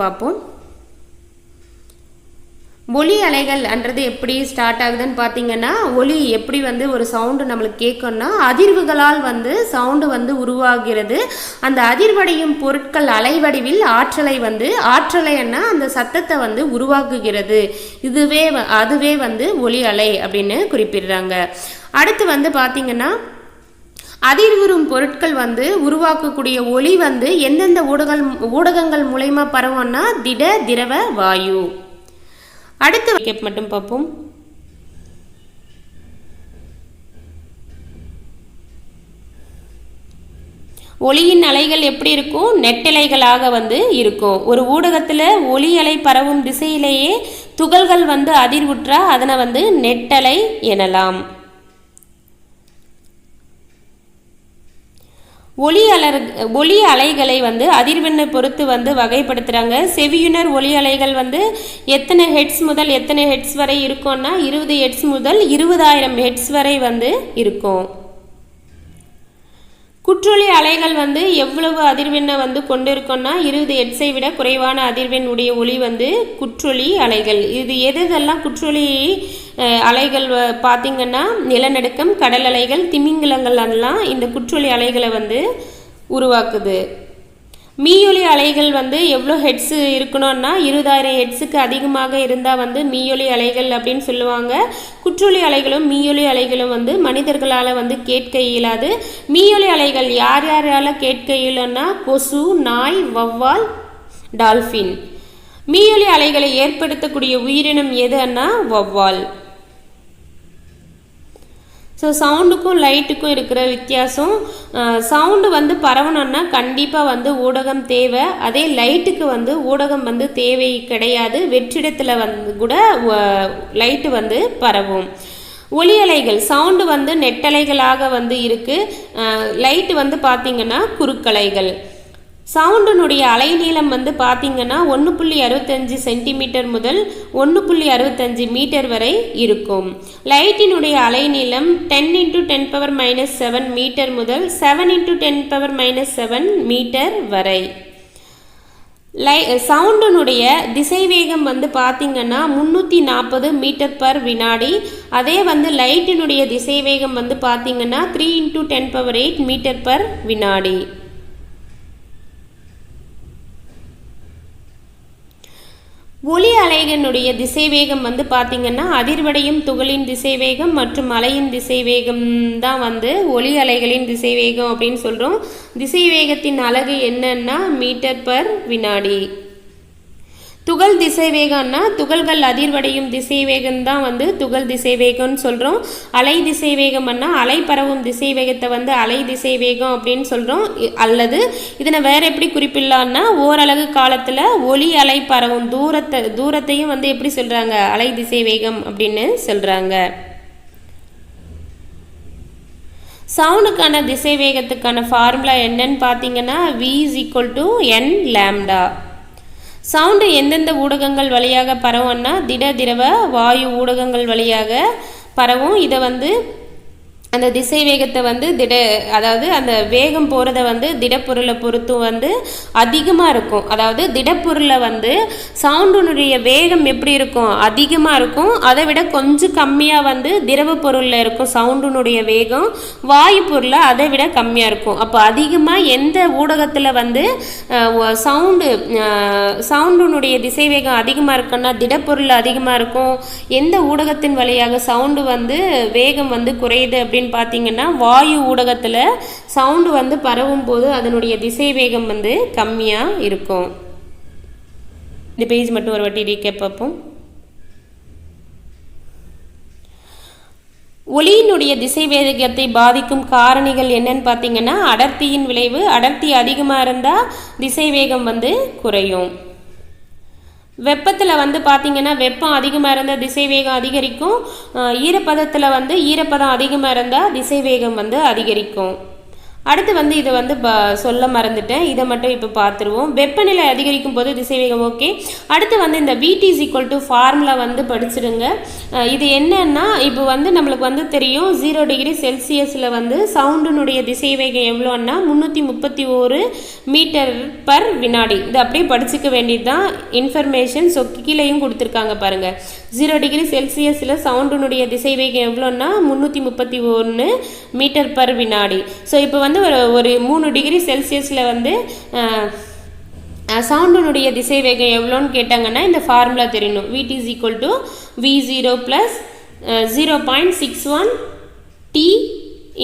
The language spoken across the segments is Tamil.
பார்ப்போம். ஒலி அலைகள் என்றது எப்படி ஸ்டார்ட் ஆகுதுன்னு பார்த்தீங்கன்னா, ஒலி எப்படி வந்து ஒரு சவுண்டு நம்மளுக்கு கேட்கும்னா அதிர்வுகளால் வந்து சவுண்டு வந்து உருவாகிறது. அந்த அதிர்வடையும் பொருட்கள் அலைவடிவில் ஆற்றலைன்னா அந்த சத்தத்தை வந்து உருவாக்குகிறது. அதுவே வந்து ஒலி அலை அப்படின்னு குறிப்பிடுறாங்க. அடுத்து வந்து பார்த்தீங்கன்னா, அதிர்வுறும் பொருட்கள் வந்து உருவாக்கக்கூடிய ஒலி வந்து எந்தெந்த ஊடகங்கள் மூலமா பரவும்னா திட, திரவ, வாயு. அடுத்து மட்டும் பார்ப்போம். ஒலியின் அலைகள் எப்படி இருக்கும்? நெட்டலைகளாக வந்து இருக்கும். ஒரு ஊடகத்தில் ஒலி அலை பரவும் திசையிலேயே துகள்கள் வந்து அதிர்வுற்றா அதனை வந்து நெட்டலை எனலாம். ஒலி அலைகளை வந்து அதிர்வெண்ணை பொறுத்து வந்து வகைப்படுத்துகிறாங்க. செவியுணர் ஒலி அலைகள் வந்து எத்தனை ஹெட்ஸ் முதல் எத்தனை ஹெட்ஸ் வரை இருக்கும்னா 20 ஹெட்ஸ் முதல் 20,000 ஹெட்ஸ் வரை வந்து இருக்கும். குற்றொலி அலைகள் வந்து எவ்வளவு அதிர்வெண்ணை வந்து கொண்டிருக்கும்னா 20 ஹெட்ஸை விட குறைவான அதிர்வெண் உடைய ஒலி வந்து குற்றொலி அலைகள். இது எதெல்லாம் குற்றொலி அலைகள் பார்த்திங்கன்னா நிலநடுக்கம், கடல் அலைகள், திமிங்கலங்கள் எல்லாம் இந்த குற்றொலி அலைகளை வந்து உருவாக்குது. மீயொலி அலைகள் வந்து எவ்வளோ ஹெட்ஸு இருக்கணும்னா 20,000 ஹெட்ஸுக்கு அதிகமாக இருந்தால் வந்து மீயொலி அலைகள் அப்படின்னு சொல்லுவாங்க. குற்றொலி அலைகளும் மீயொலி அலைகளும் வந்து மனிதர்களால் வந்து கேட்க இயலாது. மீயொலி அலைகள் யாரால் கேட்க இயலும்னா கொசு, நாய், வவ்வால், டால்ஃபின். மீயொலி அலைகளை ஏற்படுத்தக்கூடிய உயிரினம் எதுன்னா வவ்வால். ஸோ சவுண்டுக்கும் லைட்டுக்கும் இருக்கிற வித்தியாசம், சவுண்டு வந்து பரவணும்னா கண்டிப்பாக வந்து ஊடகம் தேவை. அதே லைட்டுக்கு வந்து ஊடகம் வந்து தேவை கிடையாது. வெற்றிடத்தில் வந்து கூட லைட்டு வந்து பரவும். ஒலி அலைகள் சவுண்டு வந்து நெட்டலைகளாக வந்து இருக்குது. லைட்டு வந்து பார்த்திங்கன்னா குறுக்கலைகள். சவுண்டினுடைய அலைநீளம் வந்து பார்த்திங்கன்னா 1.65 சென்டிமீட்டர் முதல் 1.65 மீட்டர் வரை இருக்கும். லைட்டினுடைய அலைநீளம் 10 × 10⁻⁷ மீட்டர் முதல் 7 × 10⁻⁷ மீட்டர் வரை. சவுண்டினுடைய திசைவேகம் வந்து பார்த்திங்கன்னா 340 மீட்டர் பர் வினாடி. அதே வந்து லைட்டினுடைய திசைவேகம் வந்து பார்த்திங்கன்னா 3 × 10⁸ மீட்டர் பர் வினாடி. ஒலி அலைகளினுடைய திசைவேகம் வந்து பார்த்திங்கன்னா அதிர்வடையும் துகளின் திசைவேகம் மற்றும் அலையின் திசைவேகம் தான் வந்து ஒலி அலைகளின் திசைவேகம் அப்படின்னு சொல்கிறோம். திசைவேகத்தின் அலகு என்னன்னா மீட்டர் பர் வினாடி. துகள் திசைவேகம்னா துகள்கள் அதிர்வடையும் திசைவேகம் தான் வந்து துகள் திசைவேகம்னு சொல்கிறோம். அலை திசைவேகம்னா அலை பரவும் திசைவேகத்தை வந்து அலை திசைவேகம் அப்படின்னு சொல்கிறோம். அல்லது இதனை வேற எப்படி குறிப்பிடலான்னா ஓரலகு காலத்தில் ஒலி அலை பரவும் தூரத்தையும் வந்து எப்படி சொல்கிறாங்க? அலை திசைவேகம் அப்படின்னு சொல்கிறாங்க. சவுண்டுக்கான திசைவேகத்துக்கான ஃபார்முலா என்னன்னு பார்த்தீங்கன்னா v = n லாம்டா. சவுண்டு எந்தெந்த ஊடகங்கள் வழியாக பரவும்னா திட, திரவ, வாயு ஊடகங்கள் வழியாக பரவும். இதை வந்து அந்த திசைவேகத்தை வந்து அதாவது அந்த வேகம் போகிறத வந்து திடப்பொருளை பொறுத்தும் வந்து அதிகமாக இருக்கும். அதாவது திடப்பொருளை வந்து சவுண்டுனுடைய வேகம் எப்படி இருக்கும்? அதிகமாக இருக்கும். அதை விட கொஞ்சம் கம்மியாக வந்து திரவ பொருளில் இருக்கும் சவுண்டுனுடைய வேகம். வாயு பொருளில் அதை விட கம்மியாக இருக்கும். அப்போ அதிகமாக எந்த ஊடகத்தில் வந்து சவுண்டுனுடைய திசைவேகம் அதிகமாக இருக்குன்னா திடப்பொருள் அதிகமாக இருக்கும். எந்த ஊடகத்தின் வழியாக சவுண்டு வந்து வேகம் வந்து குறையுது அப்படின்னு பார்த்தீங்கன்னா வாயு ஊடகத்தில் சவுண்டு வந்து பரவும் போது அதனுடைய திசைவேகம் வந்து கம்மியாக இருக்கும். இந்த பேஜ் மட்டும் ஒரு வாட்டி ரீகேப் பார்ப்போம். ஒலியினுடைய திசைவேகத்தை பாதிக்கும் காரணிகள் என்னன்னு பார்த்தீங்கன்னா அடர்த்தியின் விளைவு. அடர்த்தி அதிகமாக இருந்தால் திசைவேகம் வந்து குறையும். வெப்பத்தில் வந்து பார்த்திங்கன்னா வெப்பம் அதிகமாக இருந்தால் திசைவேகம் அதிகரிக்கும். ஈரப்பதத்தில் வந்து ஈரப்பதம் அதிகமாக இருந்தால் திசைவேகம் வந்து அதிகரிக்கும். அடுத்து வந்து இதை வந்து சொல்ல மறந்துட்டேன், இதை மட்டும் இப்போ பார்த்துருவோம். வெப்பநிலை அதிகரிக்கும் போது திசைவேகம் ஓகே. அடுத்து வந்து இந்த VT = ஃபார்முலா வந்து படிச்சிடுங்க. இது என்னன்னா இப்போ வந்து நம்மளுக்கு வந்து தெரியும் 0 டிகிரி செல்சியஸில் வந்து சவுண்டினுடைய திசைவேகம் எவ்வளோன்னா 331 மீட்டர்/வினாடி. இது அப்படியே படிச்சுக்க வேண்டியது தான் இன்ஃபர்மேஷன். ஸோ கீழேயும் கொடுத்துருக்காங்க பாருங்கள். 0 டிகிரி செல்சியஸில் சவுண்டினுடைய திசைவேகம் எவ்வளோன்னா 331 மீட்டர்/வினாடி. ஸோ இப்போ வந்து ஒரு 3 டிகிரி செல்சியஸில் வந்து சவுண்டினுடைய திசைவேகம் எவ்வளோன்னு கேட்டாங்கன்னா இந்த ஃபார்முலா தெரியணும். VT = V0 + 0.61 T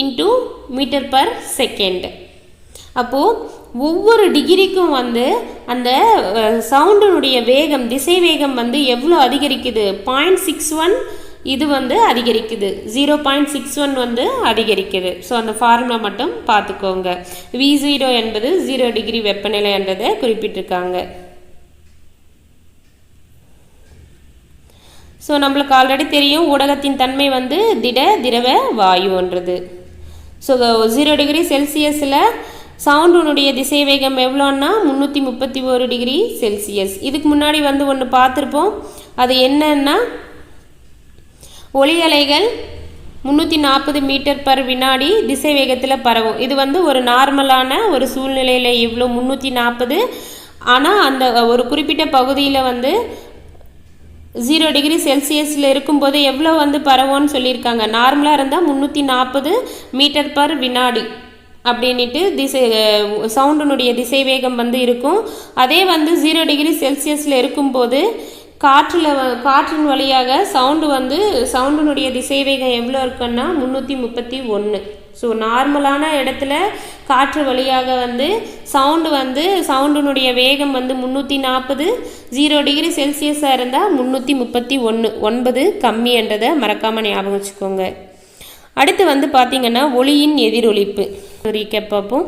× மீட்டர்/செகண்ட். அப்போது ஒவ்வொரு டிகிரிக்கும் வந்து அந்த சவுண்டினுடைய வேகம் திசைவேகம் வந்து எவ்வளோ அதிகரிக்குது? 0.61 இது வந்து அதிகரிக்குது, 0.61 வந்து அதிகரிக்குது. ஸோ அந்த ஃபார்முலா மட்டும் பார்த்துக்கோங்க. V0 என்பது 0 டிகிரி வெப்பநிலை என்றதை குறிப்பிட்டிருக்காங்க. ஸோ நம்மளுக்கு ஆல்ரெடி தெரியும் ஊடகத்தின் தன்மை வந்து திட திரவ வாயுன்றது. ஸோ 0 டிகிரி செல்சியஸில் சவுண்டுனுடைய திசைவேகம் எவ்வளோன்னா 331 டிகிரி செல்சியஸ். இதுக்கு முன்னாடி வந்து ஒன்று பார்த்துருப்போம். அது என்னன்னா ஒளி அலைகள் 340 மீட்டர்/வினாடி திசைவேகத்தில் பரவும். இது வந்து ஒரு நார்மலான ஒரு சூழ்நிலையில் இவ்வளோ 340. ஆனால் அந்த ஒரு குறிப்பிட்ட பகுதியில் வந்து 0 டிகிரி செல்சியஸில் இருக்கும்போது எவ்வளோ வந்து பரவும்னு சொல்லியிருக்காங்க. நார்மலாக இருந்தால் 340 மீட்டர்/வினாடி அப்படின்ட்டு சவுண்டினுடைய திசைவேகம் வந்து இருக்கும். அதே வந்து 0 டிகிரி செல்சியஸில் இருக்கும்போது காற்றின் வழியாக சவுண்டினுடைய திசைவேகம் எவ்வளோ இருக்குன்னா 331. ஸோ நார்மலான இடத்துல காற்று வழியாக வந்து சவுண்டினுடைய வேகம் வந்து 340, 0 டிகிரி செல்சியஸாக இருந்தால் 331, 9 கம்மி என்றதை மறக்காமல் ஞாபகம் வச்சுக்கோங்க. அடுத்து வந்து பார்த்திங்கன்னா ஒளியின் எதிரொலிப்பு ரீகேப் பார்ப்போம்.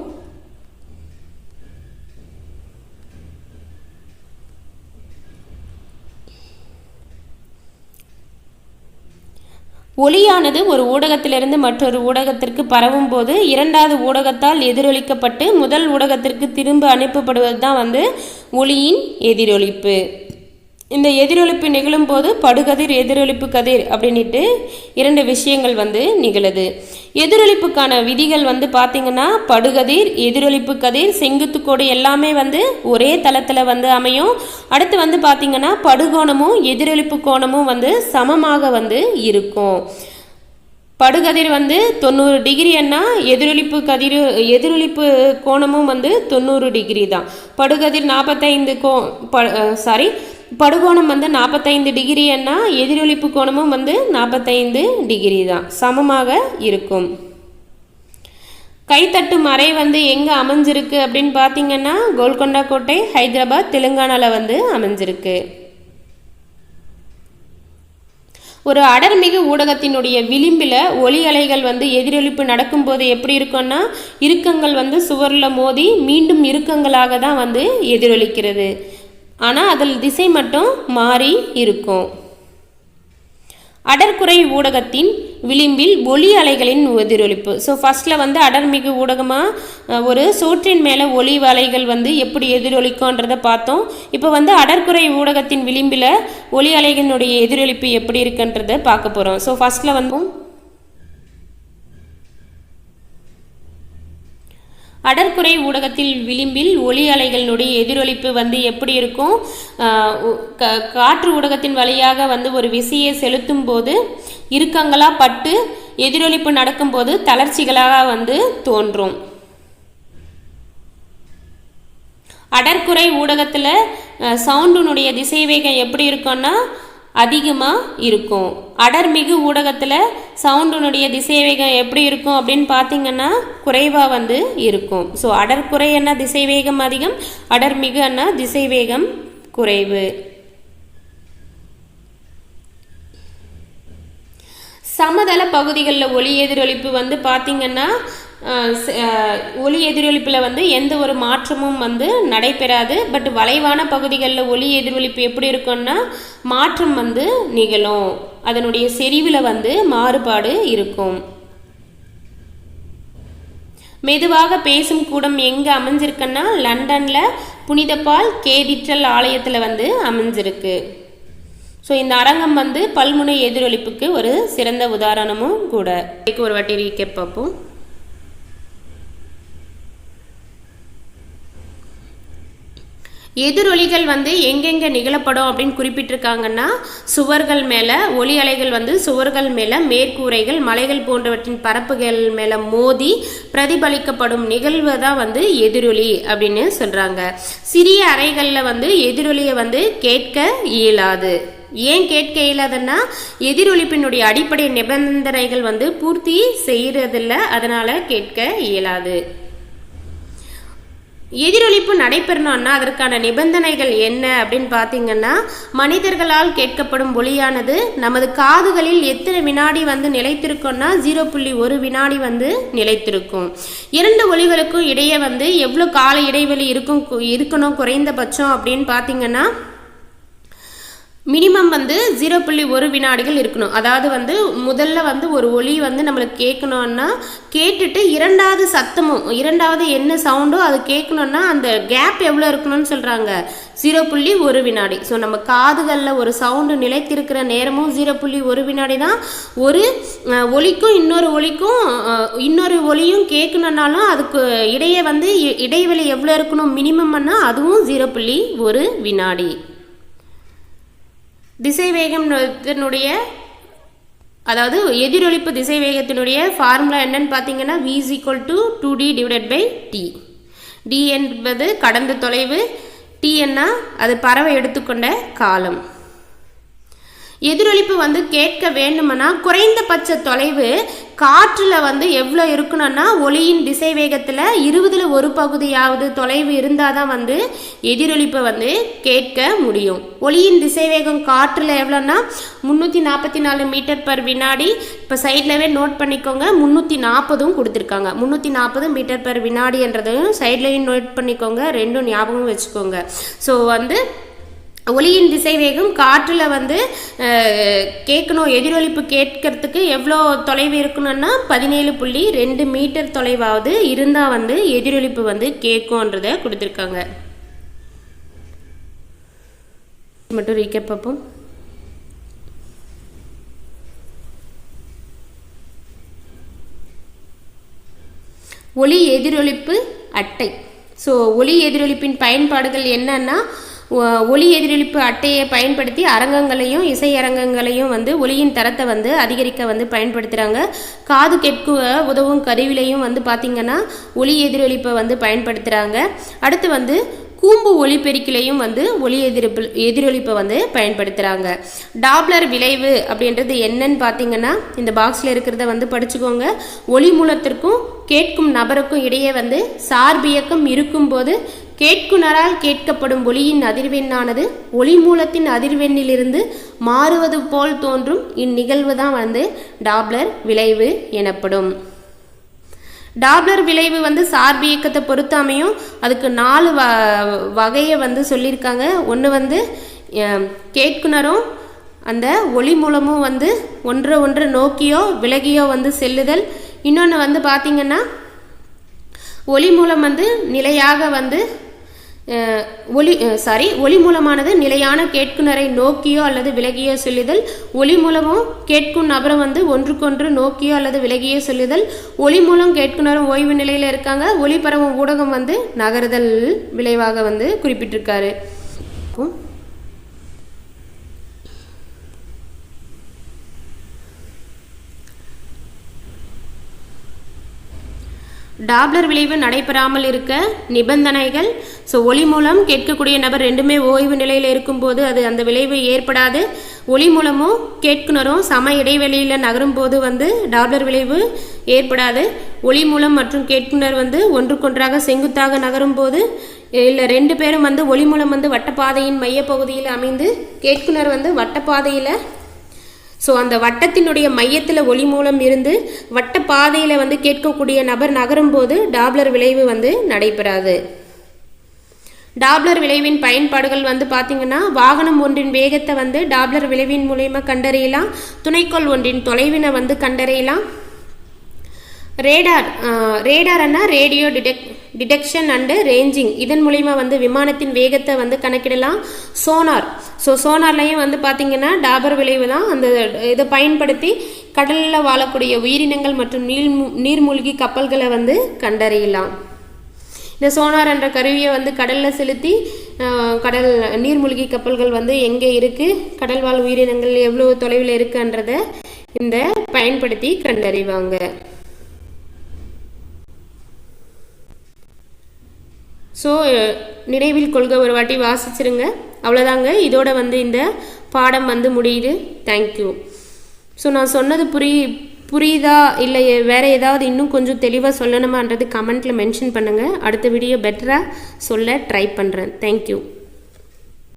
ஒளியானது ஒரு ஊடகத்திலிருந்து மற்றொரு ஊடகத்திற்கு பரவும் போது இரண்டாவது ஊடகத்தால் எதிரொலிக்கப்பட்டு முதல் ஊடகத்திற்கு திரும்ப அனுப்பப்படுவது தான் வந்து ஒளியின் எதிரொலிப்பு. இந்த எதிரொலிப்பு நிகழும் போது படுகதிர் எதிரொலிப்பு கதிர் அப்படின்ட்டு 2 விஷயங்கள் வந்து நிகழுது. எதிரொலிப்புக்கான விதிகள் வந்து பார்த்திங்கன்னா படுகதிர் எதிரொலிப்பு கதிர் செங்குத்துக்கோடு எல்லாமே வந்து ஒரே தளத்தில் வந்து அமையும். அடுத்து வந்து பார்த்திங்கன்னா படுகோணமும் எதிரொலிப்பு கோணமும் வந்து சமமாக வந்து இருக்கும். படுகதிர் வந்து 90 டிகிரின்னா எதிரொலிப்பு கோணமும் வந்து 90 டிகிரி தான். படுகதிர் படுகோணம் வந்து 45 டிகிரின்னா எதிரொலிப்பு கோணமும் வந்து 45 டிகிரி தான், சமமாக இருக்கும். கைத்தட்டும் அறை வந்து எங்கே அமைஞ்சிருக்கு அப்படின்னு பார்த்தீங்கன்னா கோல்கொண்டா கோட்டை, ஹைதராபாத், தெலுங்கானாவில் வந்து அமைஞ்சிருக்கு. ஒரு அடர்மிகு ஊடகத்தினுடைய விளிம்பில் ஒளி அலைகள் வந்து எதிரொலிப்பு நடக்கும்போது எப்படி இருக்குன்னா இறுக்கங்கள் வந்து சுவரில் மோதி மீண்டும் இறுக்கங்களாக தான் வந்து எதிரொலிக்கிறது. ஆனால் அதில் திசை மட்டும் மாறி இருக்கும். அடர்குறை ஊடகத்தின் விளிம்பில் ஒளி அலைகளின் எதிரொலிப்பு. ஸோ ஃபஸ்ட்டில் வந்து அடர்மிகு ஊடகமாக ஒரு சோற்றின் மேலே ஒளி அலைகள் வந்து எப்படி எதிரொலிக்கும்ன்றதை பார்த்தோம். இப்போ வந்து அடர்குறை ஊடகத்தின் விளிம்பில் ஒளி அலைகளினுடைய எதிரொலிப்பு எப்படி இருக்குன்றதை பார்க்க போகிறோம். ஸோ ஃபஸ்ட்டில் வந்து அடர்குறை ஊடகத்தில் விளிம்பில் ஒளி அலைகளினுடைய எதிரொலிப்பு வந்து எப்படி இருக்கும்? காற்று ஊடகத்தின் வழியாக வந்து ஒரு விசையை செலுத்தும் போது இறுக்கங்களாக பட்டு எதிரொலிப்பு நடக்கும்போது தளர்ச்சிகளாக வந்து தோன்றும். அடர்குறை ஊடகத்தில் சவுண்டினுடைய திசைவேகம் எப்படி இருக்கும்னா அதிகமாக இருக்கும். அடர்மிகு ஊடகத்தில் சவுண்டினுடைய திசைவேகம் எப்படி இருக்கும் அப்படின்னு பார்த்தீங்கன்னா குறைவாக வந்து இருக்கும். ஸோ அடர்குறைன்னா திசைவேகம் அதிகம், அடர்மிகுன்னா திசைவேகம் குறைவு. சமதள பகுதிகளில் ஒளி எதிரொலிப்பு வந்து பார்த்திங்கன்னா ஒளி எதிரொலிப்பில் வந்து எந்த ஒரு மாற்றமும் வந்து நடைபெறாது. பட் வளைவான பகுதிகளில் ஒளி எதிரொலிப்பு எப்படி இருக்கும்னா மாற்றம் வந்து நிகழும், அதனுடைய செறிவில் வந்து மாறுபாடு இருக்கும். மெதுவாக பேசும் கூடம் எங்கே அமைஞ்சிருக்குன்னா லண்டனில் புனித பால் கேதீட்ரல் ஆலயத்தில் வந்து அமைஞ்சிருக்கு. ஸோ இந்த அரங்கம் வந்து பல்முனை எதிரொலிப்புக்கு ஒரு சிறந்த உதாரணமும் கூட. ஒரு வாட்டி ரீகேப் பார்ப்போம். எதிரொலிகள் வந்து எங்கெங்கே நிகழப்படும் அப்படின்னு குறிப்பிட்டிருக்காங்கன்னா சுவர்கள் மேலே, ஒலி அலைகள் வந்து சுவர்கள் மேலே, மேற்கூரைகள், மலைகள் போன்றவற்றின் பரப்புகள் மேலே மோதி பிரதிபலிக்கப்படும் நிகழ்வு தான் வந்து எதிரொலி அப்படின்னு சொல்கிறாங்க. சிறிய அறைகளில் வந்து எதிரொலியை வந்து கேட்க இயலாது. ஏன் கேட்க இயலாதுன்னா எதிரொலிப்பினுடைய அடிப்படை நிபந்தனைகள் வந்து பூர்த்தி செய்யறதில்ல, அதனால கேட்க இயலாது. எதிரொலிப்பு நடைபெறணும்னா அதற்கான நிபந்தனைகள் என்ன அப்படின்னு பார்த்தீங்கன்னா, மனிதர்களால் கேட்கப்படும் ஒலியானது நமது காதுகளில் எத்தனை வினாடி வந்து நிலைத்திருக்கும்னா 0.1 வினாடி வந்து நிலைத்திருக்கும். இரண்டு ஒலிகளுக்கும் இடையே வந்து எவ்வளோ கால இடைவெளி இருக்கணும் குறைந்தபட்சம் அப்படின்னு பார்த்தீங்கன்னா மினிமம் வந்து 0.1 வினாடிகள் இருக்கணும். அதாவது வந்து முதல்ல வந்து ஒரு ஒலி வந்து நம்மளுக்கு கேட்கணும்னா கேட்டுட்டு இரண்டாவது என்ன சவுண்டோ அது கேட்கணும்னா அந்த கேப் எவ்வளோ இருக்கணும்னு சொல்கிறாங்க, 0.1 வினாடி. ஸோ நம்ம காதுகளில் ஒரு சவுண்டு நிலைத்திருக்கிற நேரமும் 0.1 வினாடி தான். ஒரு ஒலிக்கும் இன்னொரு ஒலியும் கேட்கணுன்னாலும் அதுக்கு இடையே வந்து இடைவெளி எவ்வளோ இருக்கணும் மினிமம்னா அதுவும் 0.1 வினாடி. திசைவேகத்தினுடைய அதாவது எதிரொலிப்பு திசைவேகத்தினுடைய ஃபார்முலா என்னன்னு பார்த்தீங்கன்னா v = 2d/t. d என்பது கடந்த தொலைவு, t என்ன அது பறவை எடுத்துக்கொண்ட காலம். எதிரொலிப்பு வந்து கேட்க வேண்டும்னா குறைந்தபட்ச தொலைவு காற்றில் வந்து எவ்வளோ இருக்கணும்னா ஒலியின் திசை வேகத்தில் 20ல் 1 பகுதியாவது தொலைவு இருந்தால் தான் வந்து எதிரொலிப்பை வந்து கேட்க முடியும். ஒலியின் திசை வேகம் காற்றில் எவ்வளோன்னா 344 மீட்டர்/வினாடி. இப்போ சைட்லவே நோட் பண்ணிக்கோங்க, 340 கொடுத்துருக்காங்க. 340 மீட்டர்/வினாடி என்றதையும் சைட்லையும் நோட் பண்ணிக்கோங்க, ரெண்டும் ஞாபகம் வச்சுக்கோங்க. ஸோ வந்து ஒலியின் திசைவேகம் காற்றில் வந்து கேட்கணும், எதிரொலிப்பு கேட்கறதுக்கு எவ்வளோ தொலைவு இருக்கணும்னா 17.2 மீட்டர் தொலைவாவது இருந்தால் வந்து எதிரொலிப்பு வந்து கேட்கும்ன்றதை கொடுத்துருக்காங்க. மட்டும் ரீகேப் பார்ப்போம். ஒலி எதிரொலிப்பு அட்டை. ஸோ ஒலி எதிரொலிப்பின் பயன்பாடுகள் என்னன்னா, ஒலி எதிரொலிப்பு அட்டையை பயன்படுத்தி அரங்கங்களையும் இசையரங்கங்களையும் வந்து ஒலியின் தரத்தை வந்து அதிகரிக்க வந்து பயன்படுத்துகிறாங்க. காது கேட்க உதவும் கருவிலையும் வந்து பார்த்திங்கன்னா ஒலி எதிரொலிப்பை வந்து பயன்படுத்துகிறாங்க. அடுத்து வந்து கூம்பு ஒலிபெருக்கிலையும் வந்து ஒலி எதிரொலிப்பை வந்து பயன்படுத்துகிறாங்க. டாப்ளர் விளைவு அப்படின்றது என்னன்னு பார்த்தீங்கன்னா இந்த பாக்ஸில் இருக்கிறத வந்து படிச்சுக்கோங்க. ஒலி மூலத்திற்கும் கேட்கும் நபருக்கும் இடையே வந்து சார்பியக்கம் இருக்கும்போது கேட்குனரால் கேட்கப்படும் ஒலியின் அதிர்வெண்ணானது ஒலி மூலத்தின் அதிர்வெண்ணிலிருந்து மாறுவது போல் தோன்றும் இந்நிகழ்வு தான் வந்து டாப்ளர் விளைவு எனப்படும். டாப்ளர் விளைவு வந்து சார்பியக்கத்தை பொறுத்து அமையும். அதுக்கு 4 வகையை வந்து சொல்லியிருக்காங்க. ஒன்று வந்து கேட்குனரும் அந்த ஒளி மூலமும் வந்து ஒன்று நோக்கியோ விலகியோ வந்து செல்லுதல். இன்னொன்று வந்து ஒளி மூலம் வந்து நிலையாக வந்து ஒளி மூலமானது நிலையான கேட்குனரை நோக்கியோ அல்லது விலகியோ செல்லுதல். ஒளி மூலமும் கேட்கும் நபரும் வந்து ஒன்றுக்கொன்று நோக்கியோ அல்லது விலகியோ செல்லுதல். ஒளி மூலம் கேட்குனரும் ஓய்வு நிலையில் இருக்காங்க. ஒளி பரவும் ஊடகம் வந்து நகருதல் விளைவாக வந்து குறிப்பிட்டிருக்காரு. டாப்ளர் விளைவு நடைபெறாமல் இருக்க நிபந்தனைகள். ஸோ ஒளி மூலம் கேட்கக்கூடிய நபர் ரெண்டுமே ஓய்வு நிலையில் இருக்கும்போது அது அந்த விளைவு ஏற்படாது. ஒளி மூலமும் கேட்குனரும் சம இடைவெளியில் நகரும் போது வந்து டாப்ளர் விளைவு ஏற்படாது. ஒளி மூலம் மற்றும் கேட்குனர் வந்து ஒன்றுக்கொன்றாக செங்குத்தாக நகரும் போது இல்லை 2 பேரும் வந்து ஒளி மூலம் வந்து வட்டப்பாதையின் மையப்பகுதியில் அமைந்து கேட்குனர் வந்து வட்டப்பாதையில், ஸோ அந்த வட்டத்தினுடைய மையத்தில் ஒளி மூலம் இருந்து வட்டப்பாதையில் வந்து கேட்கக்கூடிய நபர் நகரும் போது டாப்ளர் விளைவு வந்து நடைபெறாது. டாப்ளர் விளைவின் பயன்பாடுகள் வந்து பார்த்திங்கன்னா வாகனம் ஒன்றின் வேகத்தை வந்து டாப்ளர் விளைவின் மூலயமா கண்டறியலாம். துணைக்கோள் ஒன்றின் தொலைவினை வந்து கண்டறியலாம். ரேடார்னா ரேடியோ டிடெக்ஷன் அண்டு ரேஞ்சிங். இதன் மூலிமா வந்து விமானத்தின் வேகத்தை வந்து கணக்கிடலாம். சோனார்லையும் வந்து பார்த்திங்கன்னா டாபர் விளைவு தான். அந்த இதை பயன்படுத்தி கடலில் வாழக்கூடிய உயிரினங்கள் மற்றும் நீர்மூழ்கி கப்பல்களை வந்து கண்டறியலாம். இந்த சோனார் என்ற கருவியை வந்து கடலில் செலுத்தி நீர்மூழ்கி கப்பல்கள் வந்து எங்கே இருக்குது, கடல் வாழ் உயிரினங்கள் எவ்வளோ தொலைவில் இருக்குன்றதை இந்த பயன்படுத்தி கண்டறிவாங்க. ஸோ நினைவில் கொள்க, ஒரு வாட்டி வாசிச்சிருங்க. அவ்வளோதாங்க, இதோட வந்து இந்த பாடம் வந்து முடியுது. தேங்க்யூ. ஸோ நான் சொன்னது புரியுதா இல்லை வேறு ஏதாவது இன்னும் கொஞ்சம் தெளிவாக சொல்லணுமான்றது கமெண்ட்டில் மென்ஷன் பண்ணுங்கள். அடுத்த வீடியோ பெட்டராக சொல்ல ட்ரை பண்ணுறேன். தேங்க்யூ.